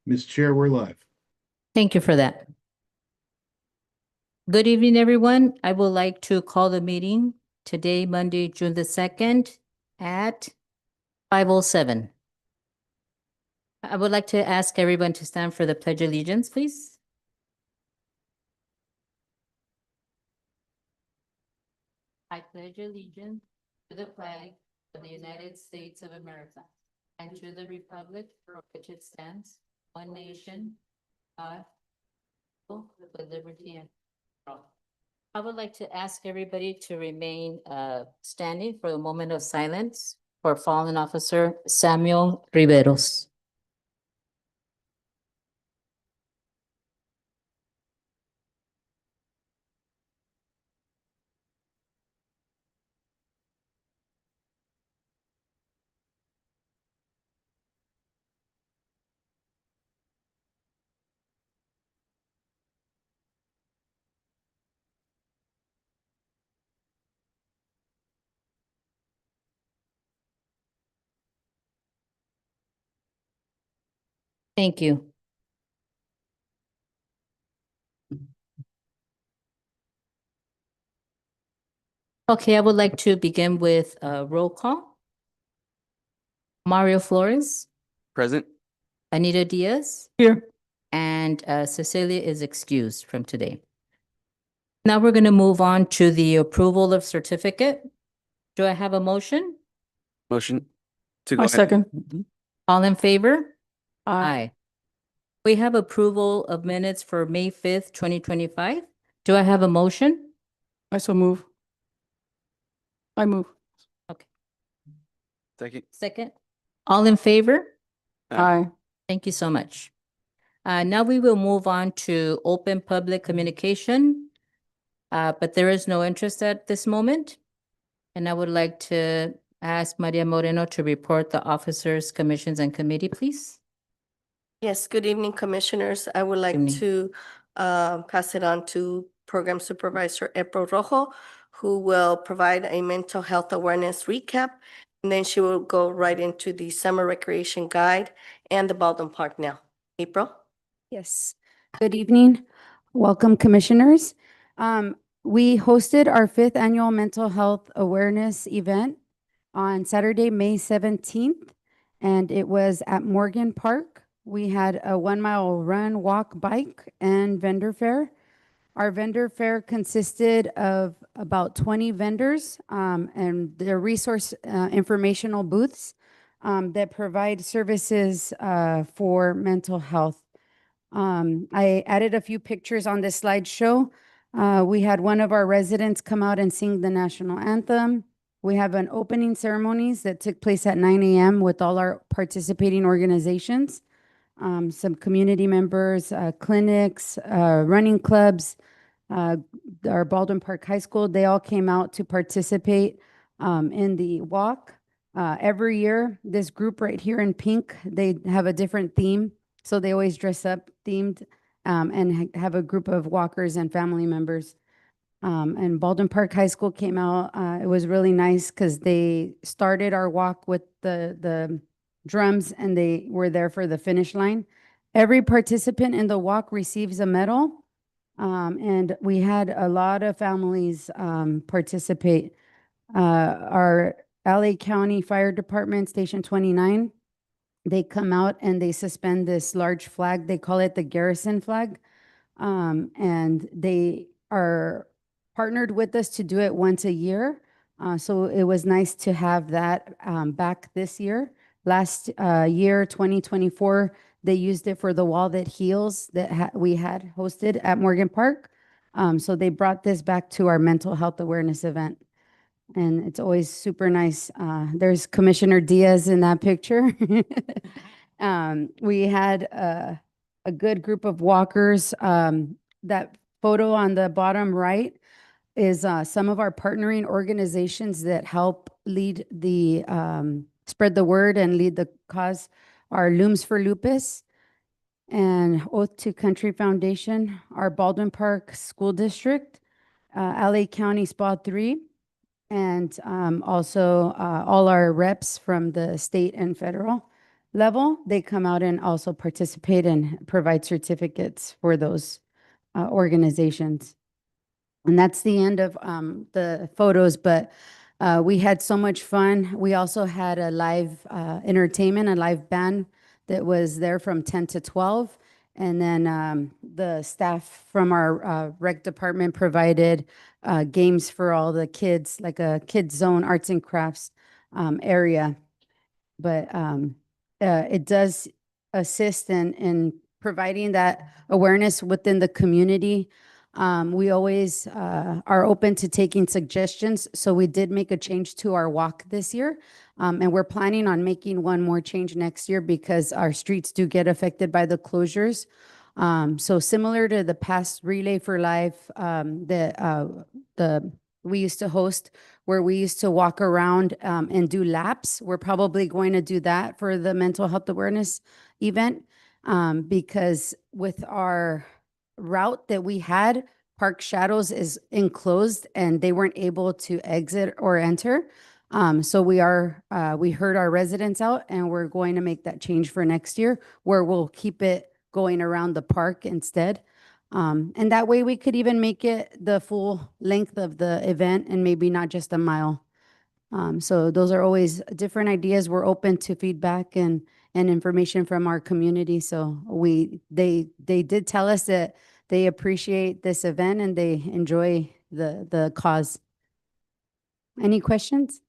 Ms. Chair, we're live. Thank you for that. Good evening, everyone. I would like to call the meeting today, Monday, June the 2nd at 5:07. I would like to ask everyone to stand for the Pledge of Allegiance, please. I pledge allegiance to the flag of the United States of America and to the republic for which it stands, one nation, God, with liberty and all. I would like to ask everybody to remain standing for a moment of silence for fallen officer Samuel Riveros. Thank you. Okay, I would like to begin with a roll call. Mario Flores, Present. Anita Diaz, Here. and Cecilia is excused from today. Now we're going to move on to the approval of certificate. Do I have a motion? Motion to go I ahead. second. All in favor? Aye. Aye. We have approval of minutes for May 5th, 2025. Do I have a motion? I so move. I move. Second. Second. All in favor? Aye. Thank you so much. Now we will move on to open public communication. But there is no interest at this moment. And I would like to ask Maria Moreno to report the officers, commissions, and committee, please. Yes, good evening, Commissioners. I would like Evening. to pass it on to Program Supervisor April Rojo, who will provide a mental health awareness recap, and then she will go right into the summer recreation guide and the Baldwin Park now. April? Yes, good evening. Welcome, Commissioners. We hosted our 5th annual mental health awareness event on Saturday, May 17th, and it was at Morgan Park. We had a 1-mile run, walk, bike, and vendor fair. Our vendor fair consisted of about 20 vendors and their resource informational booths that provide services for mental health. I added a few pictures on this slideshow. We had one of our residents come out and sing the national anthem. We have an opening ceremonies that took place at 9 a.m. with all our participating organizations, some community members, clinics, running clubs, our Baldwin Park High School. They all came out to participate in the walk. Every year, this group right here in pink, they have a different theme. So they always dress up themed and have a group of walkers and family members. And Baldwin Park High School came out. It was really nice because they started our walk with the drums and they were there for the finish line. Every participant in the walk receives a medal. And we had a lot of families participate. Our LA County Fire Department, Station 29, they come out and they suspend this large flag. They call it the Garrison flag. And they are partnered with us to do it once a year. So it was nice to have that back this year. Last year, 2024, they used it for the Wall That Heals that we had hosted at Morgan Park. So they brought this back to our mental health awareness event. And it's always super nice. There's Commissioner Diaz in that picture. We had a good group of walkers. That photo on the bottom right is some of our partnering organizations that help lead the spread the word and lead the cause are Looms for Lupus and Oath to Country Foundation, our Baldwin Park School District, LA County SPA 3, and also all our reps from the state and federal. level, they come out and also participate and provide certificates for those organizations. And that's the end of the photos, but we had so much fun. We also had a live entertainment, a live band that was there from 10 to 12. And then the staff from our rec department provided games for all the kids, like a kids zone, arts and crafts area. But it does assist in providing that awareness within the community. We always are open to taking suggestions. So we did make a change to our walk this year. And we're planning on making one more change next year because our streets do get affected by the closures. So similar to the past Relay for Life, we used to host, where we used to walk around and do laps. We're probably going to do that for the mental health awareness event because with our route that we had, Park Shadows is enclosed and they weren't able to exit or enter. So we heard our residents out and we're going to make that change for next year where we'll keep it going around the park instead. And that way we could even make it the full length of the event and maybe not just a mile. So those are always different ideas. We're open to feedback and information from our community. So they did tell us that they appreciate this event and they enjoy the cause. Any questions?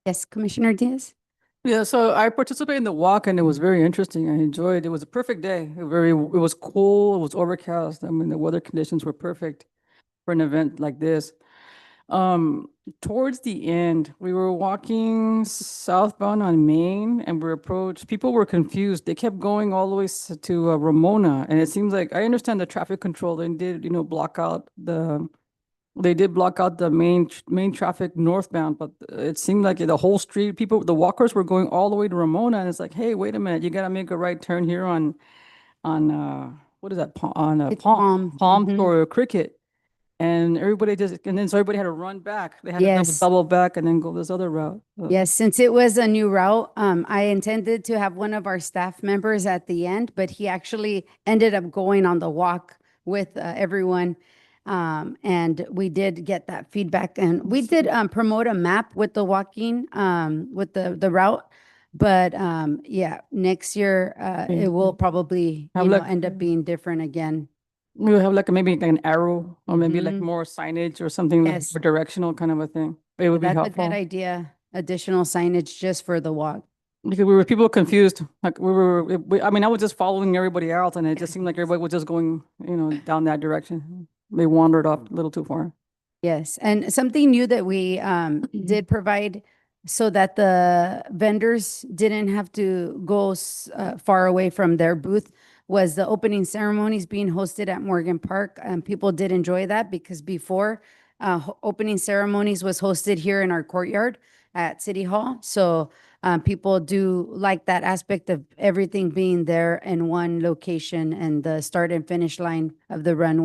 Yes, Commissioner Diaz? Yeah, so I participated in the walk and it was very interesting. I enjoyed it. It was a perfect day. It was cool. It was overcast. I mean, the weather conditions were perfect for an event like this. Towards the end, we were walking southbound on Main and people were confused. They kept going all the way to Ramona. And it seems like, I understand the traffic control, they did, block out the main traffic northbound, but it seemed like the whole street, the walkers were going all the way to Ramona. And it's like, hey, wait a minute, you got to make a right turn here on what is that? It's Palm Mhm. or Cricket. And so everybody had to run back. They had to Yes. double back and then go this other route. Yes, since it was a new route, I intended to have one of our staff members at the end, but he actually ended up going on the walk with everyone. And we did get that feedback and we did promote a map with the walking, with the route. But yeah, next year it will probably, Have like- end up being different again. We'll have maybe like an arrow or maybe like Mhm. more signage or something like Yes. more directional kind of a thing. It would be That's a helpful. good idea. Additional signage just for the walk. Because people confused. Like I mean, I was just following everybody else and it just seemed like everybody was just going, down that direction. They wandered off a little too far. Yes, and something new that we did provide so that the vendors didn't have to go far away from their booth was the opening ceremonies being hosted at Morgan Park. And people did enjoy that because before opening ceremonies was hosted here in our courtyard at City Hall. So people do like that aspect of everything being there in one location, and the start and finish line of the run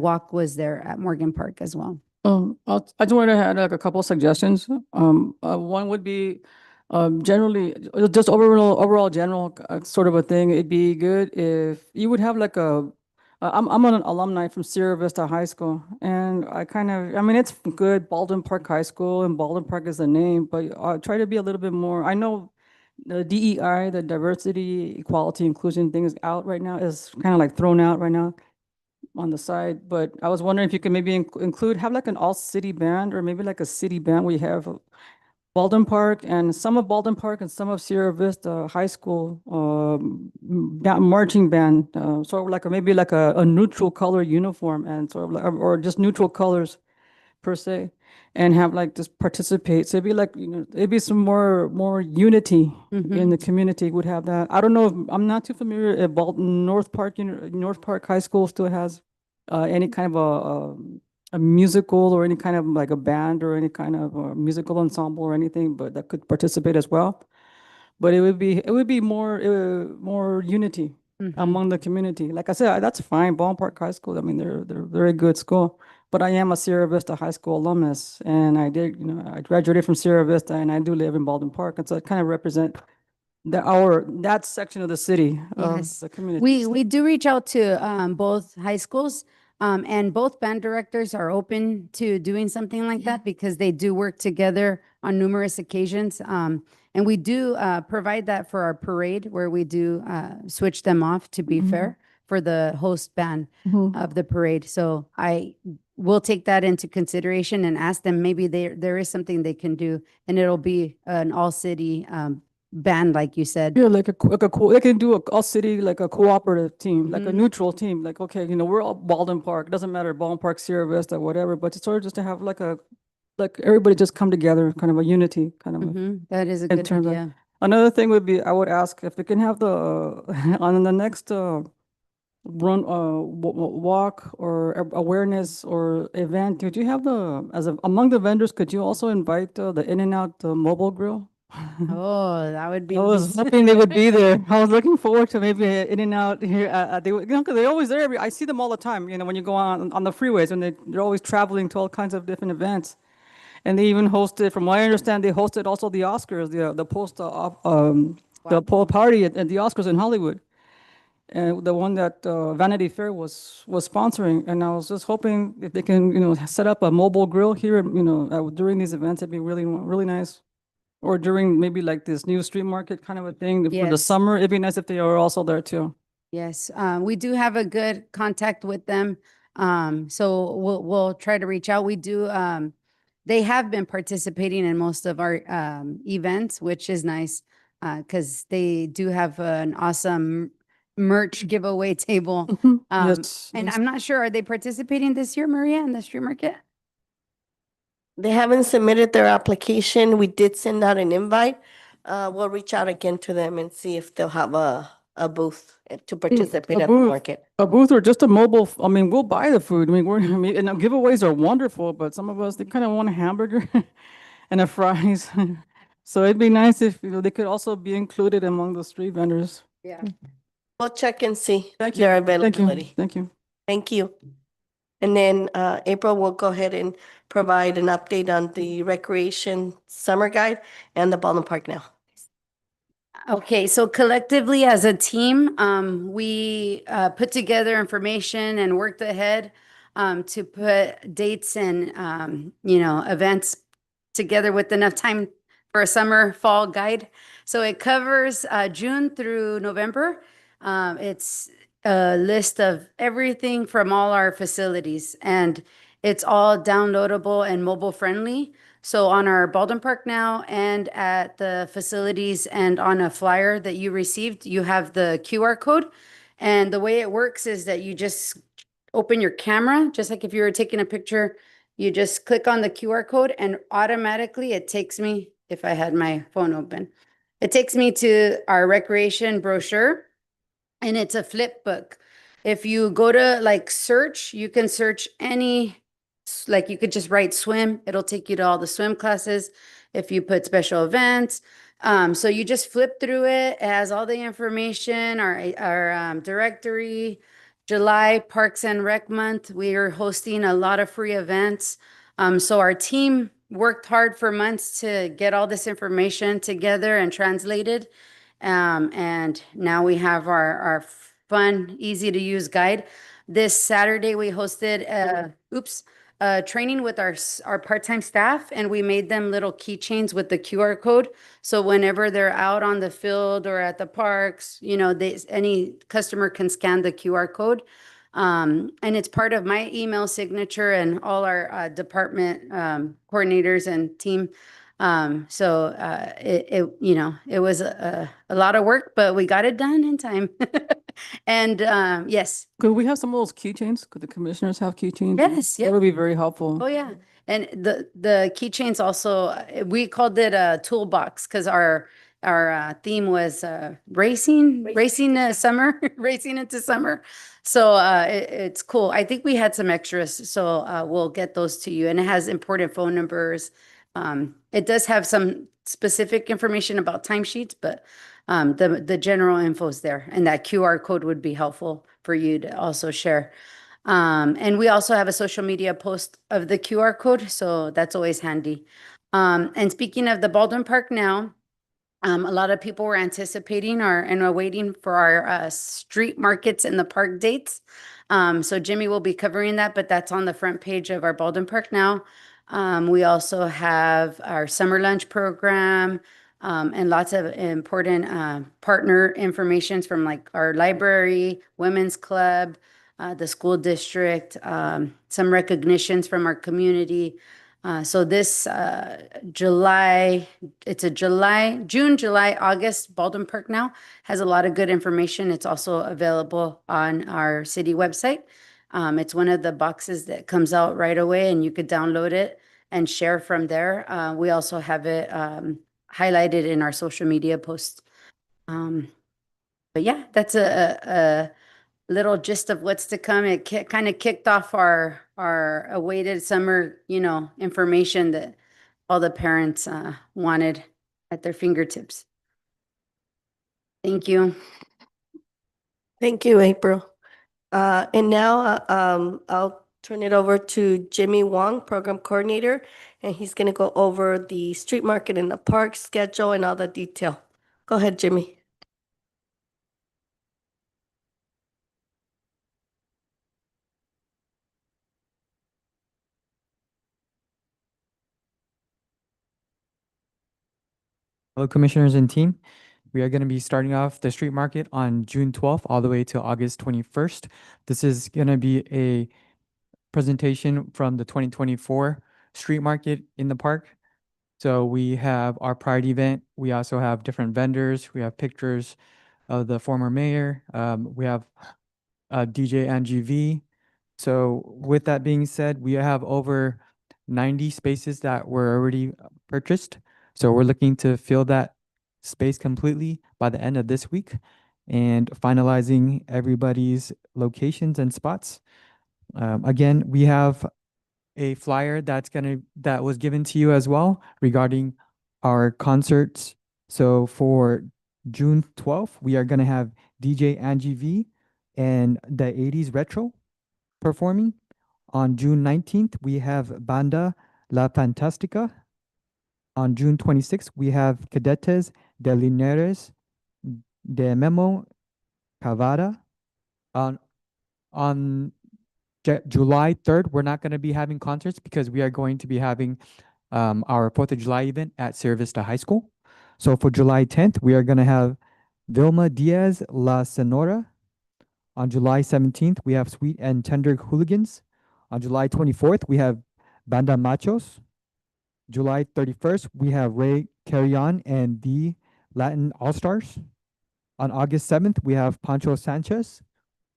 walk was there at Morgan Park as well. I just wanted to add like a couple of suggestions. One would be generally just overall general sort of a thing. It'd be good if you would have like I'm an alumni from Sierra Vista High School, and I mean, it's good, Baldwin Park High School, and Baldwin Park is the name, but try to be a little bit more. I know the DEI, the diversity, equality, inclusion thing is out right now, is kind of like thrown out right now on the side, but I was wondering if you could maybe have like an all-city band or maybe like a city band. We have Baldwin Park and some of Baldwin Park and some of Sierra Vista High School marching band, sort of like maybe like a neutral color uniform and sort of like, or just neutral colors per se, and have like just participate. So it'd be like, it'd be some more unity in the community would have that. I don't know, I'm not too familiar if North Park High School still has any kind of a musical or any kind of like a band or any kind of musical ensemble or anything, but that could participate as well. But it would be more unity among the community. Like I said, that's fine. Baldwin Park High School, I mean, they're a very good school. but I am a Sierra Vista High School alumnus, and I did, I graduated from Sierra Vista, and I do live in Baldwin Park, and so I kind of represent that section of the city, of Yes. the community. We do reach out to both high schools, and both band directors are open to doing something like that because they do work together on numerous occasions. And we do provide that for our parade where we do switch them off, to be Mhm. fair, for the host band Mhm. of the parade. So I will take that into consideration and ask them, maybe there is something they can do, and it'll be an all-city band, like you said. Yeah, like they can do a all city, like a cooperative team, like a Mhm. neutral team. Like, okay, we're all Baldwin Park. It doesn't matter, Baldwin Park, Sierra Vista, whatever. But it's sort of just to have like everybody just come together, kind of a unity, kind of. That is a In good terms of- idea. Another thing would be, I would ask if we can have the on the next run, walk or awareness or event. Could you have among the vendors? Could you also invite the In-N-Out mobile grill? Oh, that would be I was nice. hoping they would be there. I was looking forward to maybe In-N-Out here. They, because they're always there. I see them all the time. When you go on the freeways, and they're always traveling to all kinds of different events. And they even hosted, from what I understand, they hosted also the Oscars, the poll party at the Oscars in Hollywood, and the one that Vanity Fair was sponsoring. And I was just hoping if they can, set up a mobile grill here, during these events, it'd be really, really nice. Or during maybe like this new street market kind of a thing for the Yes. summer. It'd be nice if they are also there too. Yes, we do have a good contact with them. So we'll try to reach out. We do, they have been participating in most of our events, which is nice. Because they do have an awesome merch giveaway table. Yes, And yes. I'm not sure, are they participating this year, Maria, in the street market? They haven't submitted their application. We did send out an invite. We'll reach out again to them and see if they'll have a booth to participate at the booth. market. A booth or just a mobile, we'll buy the food. And giveaways are wonderful, but some of us, they kind of want a hamburger and a fries. So it'd be nice if, they could also be included among the street vendors. Yeah. We'll check and see Thank you. their Thank you. availability. Thank you. Thank you. And then April will go ahead and provide an update on the recreation summer guide and the Baldwin Park Now. Okay, so collectively as a team, we put together information and worked ahead to put dates and events together with enough time for a summer fall guide. So it covers June through November. It's a list of everything from all our facilities, and it's all downloadable and mobile friendly. So on our Baldwin Park Now and at the facilities and on a flyer that you received, you have the QR code. And the way it works is that you just open your camera, just like if you were taking a picture, you just click on the QR code and automatically it takes me, if I had my phone open, it takes me to our recreation brochure, and it's a flip book. If you go to like search, you can search like you could just write swim, it'll take you to all the swim classes. If you put special events, so you just flip through it. It has all the information, our directory. July Parks and Rec Month, we are hosting a lot of free events. So our team worked hard for months to get all this information together and translated. And now we have our fun, easy to use guide. This Saturday, we hosted training with our part-time staff, and we made them little keychains with the QR code. So whenever they're out on the field or at the parks, any customer can scan the QR code. And it's part of my email signature and all our department coordinators and team. So it was a lot of work, but we got it done in time. And yes. Could we have some of those keychains? Could the commissioners have keychains? Yes, yeah. That would be very helpful. Oh, yeah. And the keychains also, we called it a toolbox because our theme was racing summer, racing into summer. So it's cool. I think we had some extras, so we'll get those to you. And it has important phone numbers. It does have some specific information about timesheets, but the general info is there, and that QR code would be helpful for you to also share. And we also have a social media post of the QR code, so that's always handy. And speaking of the Baldwin Park Now, a lot of people were anticipating and are waiting for our street markets in the park dates. So Jimmy will be covering that, but that's on the front page of our Baldwin Park Now. We also have our summer lunch program, and lots of important partner informations from like our library, women's club, the school district, some recognitions from our community. So this July, it's a June, July, August, Baldwin Park Now has a lot of good information. It's also available on our city website. It's one of the boxes that comes out right away and you could download it and share from there. We also have it highlighted in our social media posts. But yeah, that's a little gist of what's to come. It kind of kicked off our awaited summer, information that all the parents wanted at their fingertips. Thank you. Thank you, April. And now I'll turn it over to Jimmy Wong, Program Coordinator, and he's going to go over the street market in the park schedule and all the detail. Go ahead, Jimmy. Hello, Commissioners and team. We are going to be starting off the street market on June 12th all the way to August 21st. This is going to be a presentation from the 2024 street market in the park. So we have our Pride event. We also have different vendors. We have pictures of the former mayor. We have DJ Angie V. So with that being said, we have over 90 spaces that were already purchased. So we're looking to fill that space completely by the end of this week and finalizing everybody's locations and spots. Again, we have a flyer that was given to you as well regarding our concerts. So for June 12th, we are gonna have DJ Angie V and the 80s Retro performing. On June 19th, we have Banda La Fantastica. On June 26th, we have Cadetes de Linares de Memo Cavada. On July 3rd, we're not going to be having concerts because we are going to be having our 4th of July event at Sierra Vista High School. So for July 10th, we are going to have Vilma Diaz La Sonora. On July 17th, we have Sweet and Tender Hooligans. On July 24th, we have Banda Machos. July 31st, we have Ray Carrion and the Latin All-Stars. On August 7th, we have Pancho Sanchez.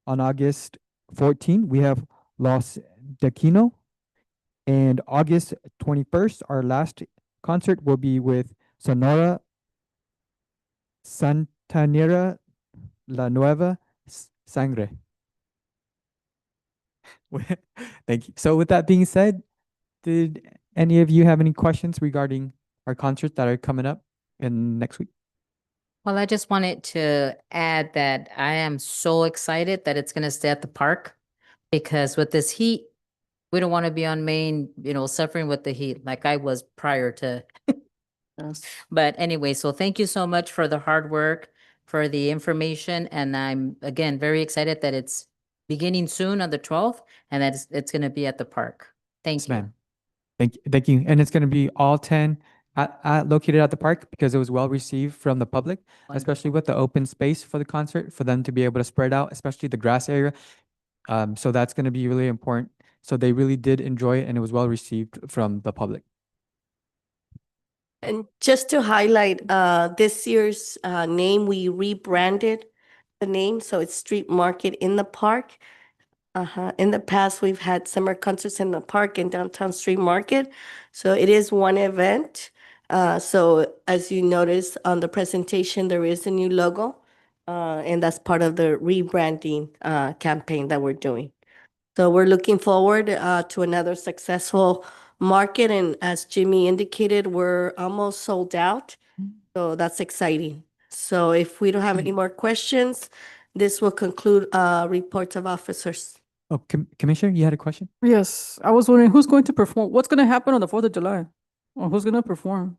On August 14th, we have Los Dequino. And August 21st, our last concert will be with Sonora Santanera La Nueva Sangre. Thank you. So with that being said, did any of you have any questions regarding our concerts that are coming up in next week? Well, I just wanted to add that I am so excited that it's going to stay at the park because with this heat, we don't want to be on Main, suffering with the heat like I was prior to. But anyway, so thank you so much for the hard work, for the information. And I'm, again, very excited that it's beginning soon on the 12th and that it's going to be at the park. Thank Yes, you. ma'am. Thank you. And it's going to be all 10 located at the park because it was well received from the public, especially with the open space for the concert, for them to be able to spread out, especially the grass area. So that's going to be really important. So they really did enjoy it and it was well received from the public. And just to highlight, this year's name, we rebranded the name, so it's Street Market in the Park. In the past, we've had summer concerts in the park and downtown street market. So it is one event. So as you notice on the presentation, there is a new logo. And that's part of the rebranding campaign that we're doing. So we're looking forward to another successful market. And as Jimmy indicated, we're almost sold out. So that's exciting. So if we don't have any more questions, this will conclude reports of officers. Oh, Commissioner, you had a question? Yes, I was wondering who's going to perform, what's going to happen on the 4th of July? Or who's going to perform?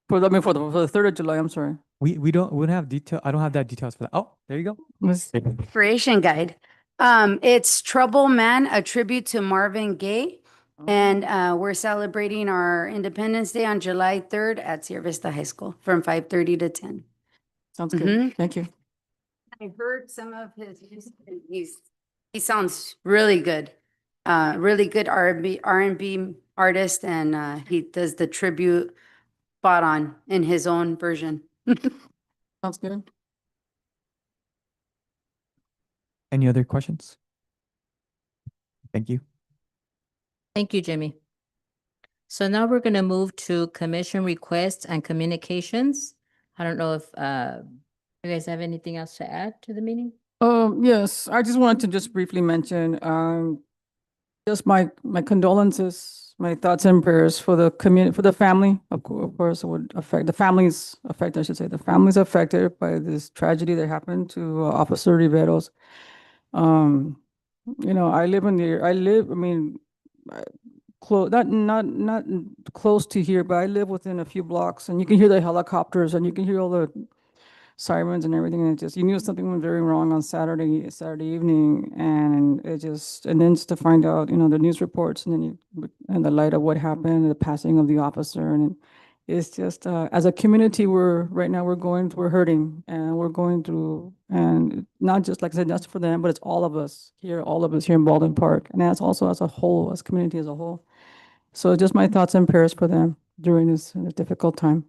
For the 3rd of July, I'm sorry. We don't have detail. I don't have that details for that. Oh, there you go. Miss- Inspiration guide. It's Trouble Man, a tribute to Marvin Gaye. And we're celebrating our Independence Day on July 3rd at Sierra Vista High School from 5:30 to 10. Sounds good. Mhm. Thank you. I heard some of his music and he sounds really good. Really good R&B artist, and he does the tribute spot on in his own version. Sounds good. Any other questions? Thank you. Thank you, Jimmy. So now we're gonna move to commission requests and communications. I don't know if you guys have anything else to add to the meeting? Yes, I just wanted to just briefly mention, just my condolences, my thoughts and prayers for the community, for the family. Of course, it would affect the families affected, I should say, the families affected by this tragedy that happened to Officer Riveros. I live I mean, close, not close to here, but I live within a few blocks, and you can hear the helicopters and you can hear all the sirens and everything, and it just, you knew something went very wrong on Saturday evening, and and then just to find out, the news reports, and then and the light of what happened, the passing of the officer, and it's just, as a community, we're hurting, and we're going through, and not just, like I said, just for them, but it's all of us here in Baldwin Park, and that's also as a whole, as community as a whole. So just my thoughts and prayers for them during this difficult time.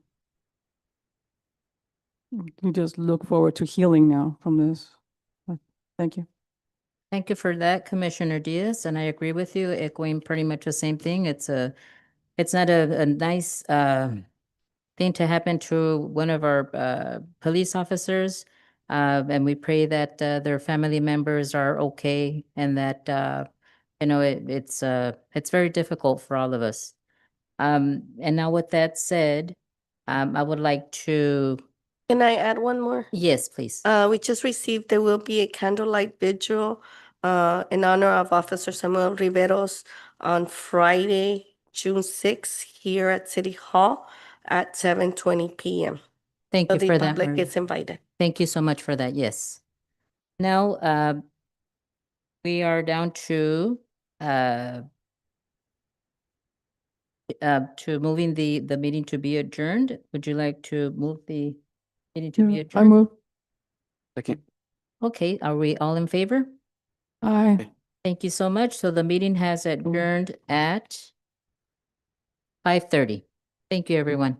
We just look forward to healing now from this. Thank you. Thank you for that, Commissioner Diaz, and I agree with you, echoing pretty much the same thing. It's not a nice thing to happen to one of our police officers. And we pray that their family members are okay, and that it's very difficult for all of us. And now with that said, I would like to, Can I add one more? yes, please. We just received, there will be a candlelight vigil in honor of Officer Samuel Riveros on Friday, June 6th, here at City Hall at 7:20 p.m. Thank So you the for that, public Maria. is invited. Thank you so much for that. Yes. Now, we are down to moving the meeting to be adjourned. Would you like to move the meeting to be I adjourned? move. Second. Okay, are we all in favor? Aye. Thank you so much. So the meeting has adjourned at 5:30. Thank you, everyone.